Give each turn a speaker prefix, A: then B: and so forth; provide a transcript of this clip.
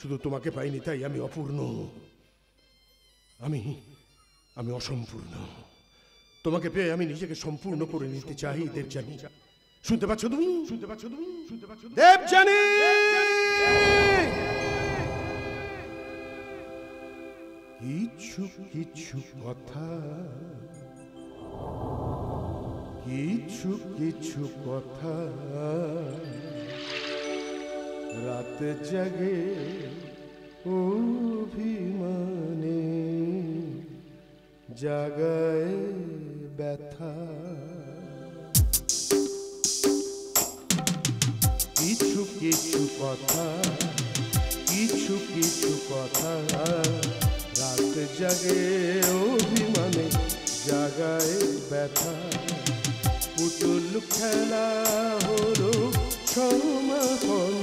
A: শুধু তোমাকে পাইনি তাই আমি অপূর্ণ, আমি আমি অসম্পূর্ণ। তোমাকে পেয়ে আমি নিজেকে সম্পূর্ণ করে নিতে চাই দেবযানী। শুনতে পাচ্ছ তুমি? শুনতে পাচ্ছ তুমি? শুনতে পাচ্ছ দেবযানী? কিছু কিছু কথা, কিছু কিছু কথা রাত জাগে অভিমানে, জাগায় ব্যথা। কিছু কিছু কথা, কিছু কিছু কথা রাত জাগে অভিমানে, জাগায় ব্যথা। পুতুল খেলা হলো সমাপন,